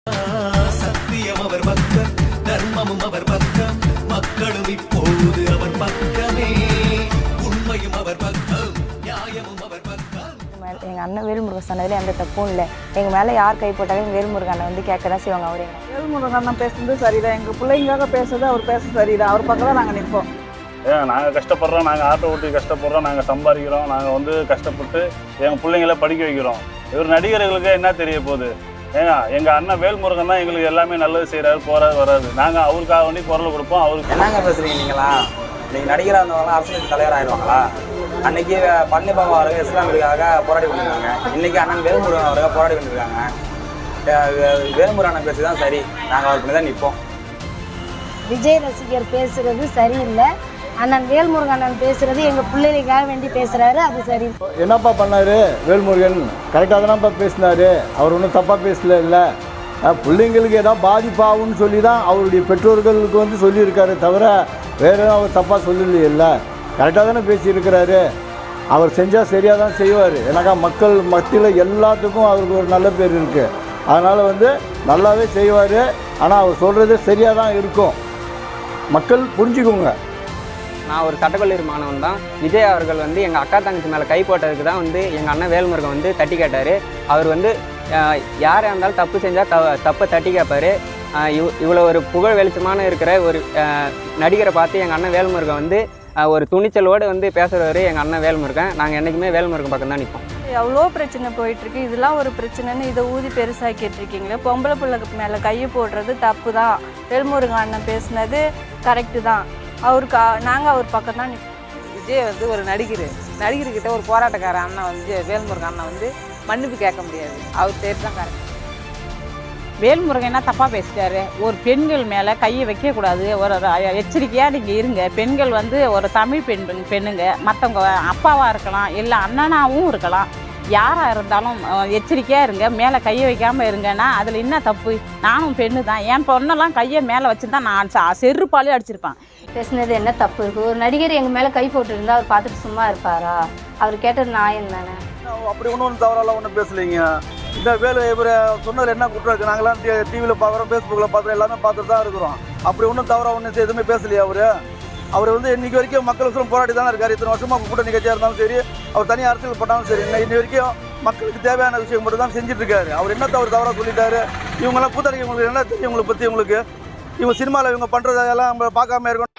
சத்தியம் அவர் பக்கம், தர்மமும் அவர் பக்கம், மக்களும் இப்போது அவர் பக்கமே, உண்மையும் அவர் பக்கம், நியாயமும் அவர் பக்கம். எங்கள் அண்ணன் வேல்முருகன் சொன்னதில் எந்த தப்பும் இல்லை. எங்கள் மேலே யார் கை போட்டாலும் வேல்முருகன் அண்ணன் வந்து கேட்க தான் செய்வாங்க. அவர் எங்கள் வேல்முருகன் அண்ணன் பேசுறது சரிதான். எங்கள் பிள்ளைங்களுக்காக பேசுறது அவர் பேச சரிதான். அவர் பக்கம் தான் நாங்கள் நிற்போம். நாங்கள் கஷ்டப்படுறோம், நாங்கள் ஆட்டோ ஓட்டி கஷ்டப்படுறோம், நாங்கள் சம்பாதிக்கிறோம், நாங்கள் வந்து கஷ்டப்பட்டு எங்கள் பிள்ளைங்கள படிக்க வைக்கிறோம். இவர் நடிகர்களுக்கு என்ன தெரிய போகுது? எங்கள் அண்ணன் வேல்முருகன் தான் எங்களுக்கு எல்லாமே நல்லது செய்கிறாரு, போகிறாரு வராது. நாங்கள் அவருக்காக வேண்டி குரல் கொடுப்போம். அவருக்கு என்னங்க பேசுகிறீங்க நீங்களா? நீங்கள் நடிகராக இருந்தவங்களாம் அரசியல் தலைவர் ஆகிடுவாங்களா? அன்றைக்கி பழனிபாபா அவர்கள் இஸ்லாமியர்களுக்காக போராடி பண்ணியிருக்காங்க. இன்றைக்கி அண்ணன் வேல்முருகன் அவர்கள் போராடி பண்ணியிருக்காங்க. வேல்முருகன் அண்ணன் பேசி தான் சரி. நாங்கள் அவர் பண்ணி தான் நிற்போம். விஜய் ரசிகர் பேசுறது சரியில்லை. அண்ணன் வேல்முருகன் அண்ணன் பேசுறது எங்கள் பிள்ளைகளுக்காக வேண்டி பேசுகிறாரு, அது சரி. என்னப்பா பண்ணார் வேல்முருகன்? கரெக்டாக தானப்பா பேசினார். அவர் ஒன்றும் தப்பாக பேசல. இல்லை பிள்ளைங்களுக்கு ஏதாவது பாதிப்பாகும்னு சொல்லி தான் அவருடைய பெற்றோர்களுக்கு வந்து சொல்லியிருக்காரு, தவிர வேறு அவர் தப்பாக சொல்லலையில்ல. கரெக்டாக தானே பேசியிருக்கிறாரு. அவர் செஞ்சால் சரியாக தான் செய்வார். ஏன்னாக்கா மக்கள் மத்தியில் எல்லாத்துக்கும் அவருக்கு ஒரு நல்ல பேர் இருக்குது. அதனால் வந்து நல்லாவே செய்வார். ஆனால் அவர் சொல்கிறது சரியாக தான் இருக்கும். மக்கள் புரிஞ்சுக்கோங்க. நான் ஒரு சட்டக்கல்லூரி மாணவன் தான். விஜய் அவர்கள் வந்து எங்கள் அக்கா தங்கச்சி மேலே கை போட்டதுக்கு தான் வந்து எங்கள் அண்ணன் வேல்முருகன் வந்து தட்டி கேட்டார். அவர் வந்து யாராக இருந்தாலும் தப்பு செஞ்சால் தப்பை தட்டி கேட்பார். இவ்வளோ ஒரு புகழ் வெளிச்சமான இருக்கிற ஒரு நடிகரை பார்த்து எங்கள் அண்ணன் வேல்முருகன் வந்து ஒரு துணிச்சலோடு வந்து பேசுகிறவர் எங்கள் அண்ணன் வேல்முருகன். நாங்கள் என்றைக்குமே வேல்முருகன் பக்கம் தான் நிற்போம். எவ்வளோ பிரச்சனை போயிட்டுருக்கு. இதெல்லாம் ஒரு பிரச்சனைன்னு இதை ஊதி பெருசாக்கிட்டு இருக்கீங்களே. பொம்பளை பிள்ளைக்கு மேலே கையை போடுறது தப்பு தான். வேல்முருகன் அண்ணன் பேசுனது கரெக்டு தான். அவருக்கு நாங்கள் அவர் பக்கம் தான் நிற்போம். விஜய் வந்து ஒரு நடிகர்கிட்ட ஒரு போராட்டக்கார அண்ணன் வந்து வேல்முருகன் அண்ணன் வந்து மன்னிப்பு கேட்க முடியாது. அவர் பேர் தான் கரெக்ட். வேல்முருகன் என்ன தப்பாக பேசிட்டாரு? ஒரு பெண்கள் மேலே கையை வைக்கக்கூடாது. ஒரு எச்சரிக்கையாக நீங்கள் இருங்க. பெண்கள் வந்து ஒரு தமிழ் பெண்ணுங்க. மற்றவங்க அப்பாவாக இருக்கலாம், இல்லை அண்ணனாகவும் இருக்கலாம். யாராக இருந்தாலும் எச்சரிக்கையாக இருங்க. மேலே கையை வைக்காமல் இருங்கன்னா அதில் என்ன தப்பு? நானும் பெண்ணு தான். என் பொண்ணெல்லாம் கையை மேலே வச்சு தான் நான் செருப்பாலே அடிச்சிருப்பேன். பேசுனது என்ன தப்பு இருக்குது? ஒரு நடிகர் எங்கள் மேலே கை போட்டுருந்தா அவர் பார்த்துட்டு சும்மா இருப்பாரா? அவர் கேட்டது நியாயம் தானே. அப்படி ஒன்றும் தவறாலாம் ஒன்றும் பேசலைங்க. இந்த வேலை இவர் சொன்னதில் என்ன குற்றம் இருக்குது? நாங்களாம் டிவியில் பார்க்குறோம், ஃபேஸ்புக்கில் பார்க்குறோம், எல்லாமே பார்த்துட்டு தான் இருக்கிறோம். அப்படி ஒன்றும் தவறாக ஒன்றும் எதுவுமே பேசலையா அவர் வந்து இன்றைக்கி வரைக்கும் மக்களுக்கு போராடி தானே இருக்கார். இத்தனை வருஷமாக கூட்ட நிகழ்ச்சியாக இருந்தாலும் சரி, அவர் தனியாக அரசியல் பண்ணாலும் சரி, இன்னி வரைக்கும் மக்களுக்கு தேவையான விஷயம் மட்டும் தான் செஞ்சுட்ருக்காரு. அவர் என்ன தவறாக சொல்லிட்டாரு? இவங்கெல்லாம் கூத்தாடி இவங்களுக்கு என்ன தெரியும்? இவங்களை பற்றி இவங்க சினிமாவில் இவங்க பண்ணுறதெல்லாம் நம்ம பார்க்காம இருக்கணும்.